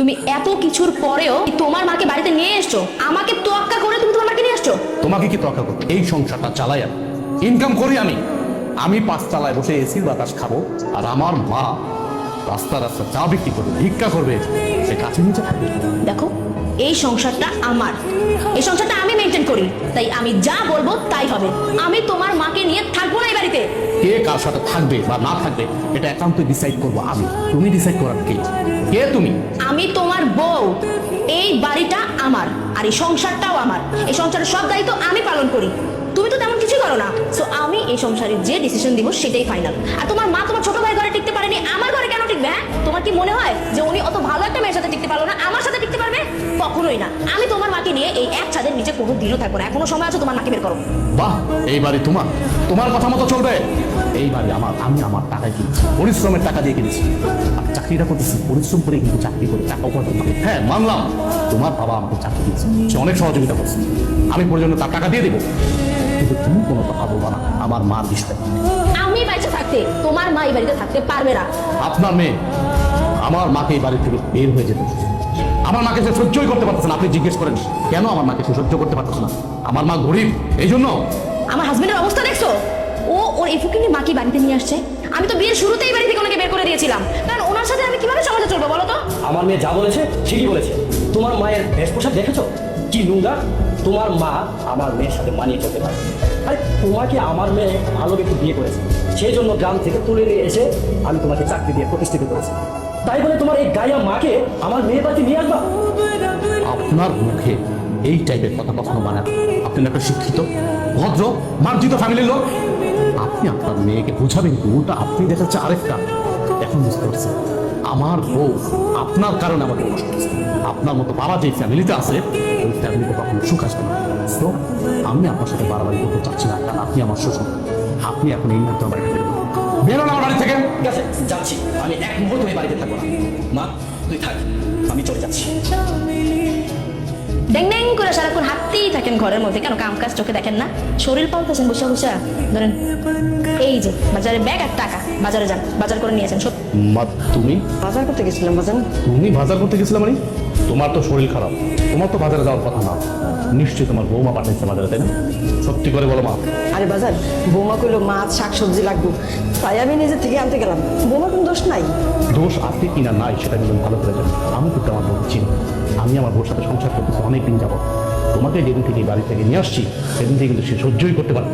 তুমি এত কিছুর পরেও তোমার মাকে বাড়িতে নিয়ে এসছো, আমাকে তোয়াক্কা করে তুমি তোমার মাকে নিয়ে আসছো। তোমাকে কি তোয়াক্কা করবো? এই সংসারটা চালাই আমি, ইনকাম করি আমি। আমি 5 তলায় বসে এসির বাতাস খাবো, আর আমার মা রাস্তা রাস্তা চা বিক্রি করবে, ভিক্ষা করবে, সে কাছে নিচে থাকবে। দেখো, এই সংসারটা আমার, এই সংসারটা আমি মেনটেন করি, তাই আমি যা বলবো তাই হবে। আমি তোমার মাকে নিয়ে থাকবো না এই বাড়িতে। কে কার সাথে থাকবে বা না থাকবে এটা একান্ত ডিসাইড করবো আমি। তুমি ডিসাইড করার কে? কে তুমি? আমি তোমার বউ, এই বাড়িটা আমার, আর এই সংসারটাও আমার। এই সংসারের সব দায়িত্ব আমি পালন করি, তুমি তো তেমন কিছুই করো না। সো আমি এই সংসারের যে ডিসিশন দিব সেটাই ফাইনাল। আর তোমার মা তোমার ছোট ভাই ঘরে টিকতে পারেনি, আমার ঘরে কেন টিকবে? হ্যাঁ, তোমার কি মনে হয় যে উনি অত ভালো একটা মেয়ের সাথে টিকতে পারলো না, আমার সাথে টিকতে পারবে? কখনোই না। আমি তোমার মাকে নিয়ে এই এক ছাদের নিচে কোনো দিনও থাকবো না। এখনো সময় আছে, তোমার মাকে বের করো। বাহ, এই বাড়ি তোমার, তোমার কথা মতো চলবে। এই বাড়ি আমার, আমি আমার টাকায় কিনেছি, পরিশ্রমের টাকা দিয়ে কিনেছি। আর চাকরিটা করতেছি পরিশ্রম করে, কিন্তু চাকরি করে টাকা উপার্জন করে। হ্যাঁ মানলাম, তোমার বাবা আমাকে চাকরি দিয়েছে, সে অনেক সহযোগিতা করছে, আমি পর্যন্ত তার টাকা দিয়ে দেবো। কিন্তু তুমি কোনো কথা বলবা না আমার মার বিষয়ে। আমি বাইচে থাকতে তোমার মা এই বাড়িতে থাকতে পারবে না। আপনার মেয়ে আমার মাকে এই বাড়ি থেকে বের হয়ে যেতে, আমার মাকে সে সহ্যই করতে পারতেছে না। আপনি জিজ্ঞেস করেন কেন আমার মাকে সে সহ্য করতে পারতেছে না? আমার মা গরিব, এই জন্য। আমার হাজবেন্ডের অবস্থা দেখছো? ও ওর এই ফুকিনি মাকে বাড়িতে নিয়ে আসছে। আমি তো বিয়ের শুরুতেই বাড়ি থেকে ওনাকে বের করে দিয়েছিলাম, কারণ ওনার সাথে আমি কিভাবে সমাজে চলবো বলো তো? আমার মেয়ে যা বলেছে ঠিকই বলেছে। তোমার মায়ের বেশভূষা দেখেছো কি নোংরা? তোমার মা আমার মেয়ের সাথে মানিয়ে চলতে পারে। আরে তোমাকে আমার মেয়ে ভালো একটু বিয়ে করেছে, সেই জন্য গ্রাম থেকে তুলে নিয়ে এসে আমি তোমাকে চাকরি দিয়ে প্রতিষ্ঠিত করেছি। তাই বলে তোমার এই গায়া মাকে আমার মেয়ের বাড়িতে নিয়ে আসবা? আপনার মুখে এই টাইপের কথা কখনো মানেন? আপনি একটা শিক্ষিত, ভদ্র, মার্জিত ফ্যামিলির লোক। আপনি আপনার মেয়েকে বুঝাবেন, কিন্তু উল্টা আপনি দেখাচ্ছে আরেকটা। এখন বুঝতে পারছি আমার বউ আপনার কারণে আমাকে কষ্ট হচ্ছে। আপনার মতো বাবা যে ফ্যামিলিতে আছে, ওই ফ্যামিলিতে কখনো সুখ আসবে না। তো আমি আপনার সাথে বাড়াবাড়ি করতে চাচ্ছি না, কারণ আপনি আমার শ্বশুর। আপনি এখন এই মুহূর্তে আমার বাড়ি থেকে বেরোন, আমার বাড়ি থেকে। ঠিক আছে, যাচ্ছি। আমি এক মুহূর্ত এই বাড়িতে থাকবো না। মা তুই থাক, আমি চলে যাচ্ছি। ড্যাং ড্যাং করে সারাক্ষণ হাঁটতেই থাকেন ঘরের মধ্যে, কেন কাম কাজ চোখে দেখেন না? শরীর পাল্টাছেন বসে বসে। ধরেন এই যে বাজারে ব্যাগ আর টাকা, বাজারে যান, বাজার করে নিয়েছেন। মা তুমি বাজার করতে গেছিলাম বাজান। তুমি বাজার করতে গেছিলে মানে? তোমার তো শরীর খারাপ, তোমার তো বাজারে যাওয়ার কথা না। নিশ্চয়ই তোমার বৌমা পাঠাইছে বাজারে, তাই না? সত্যি করে বলো মা। আরে বাজার, বৌমা কইলো মাছ শাকসবজি লাগবে, তাই আমি নিজে থেকে আনতে গেলাম। বৌমা কোনো দোষ নাই। দোষ আছে কিনা নাই সেটা কিন্তু ভালো করে জানি। আমি কিন্তু আমার বউ চিনি, আমি আমার বউর সাথে সংসার করতেছি অনেকদিন যাবো। তোমাকে যেদিন থেকে এই বাড়ি থেকে নিয়ে আসছি সেদিন থেকে কিন্তু সে সহ্যই করতে পারে।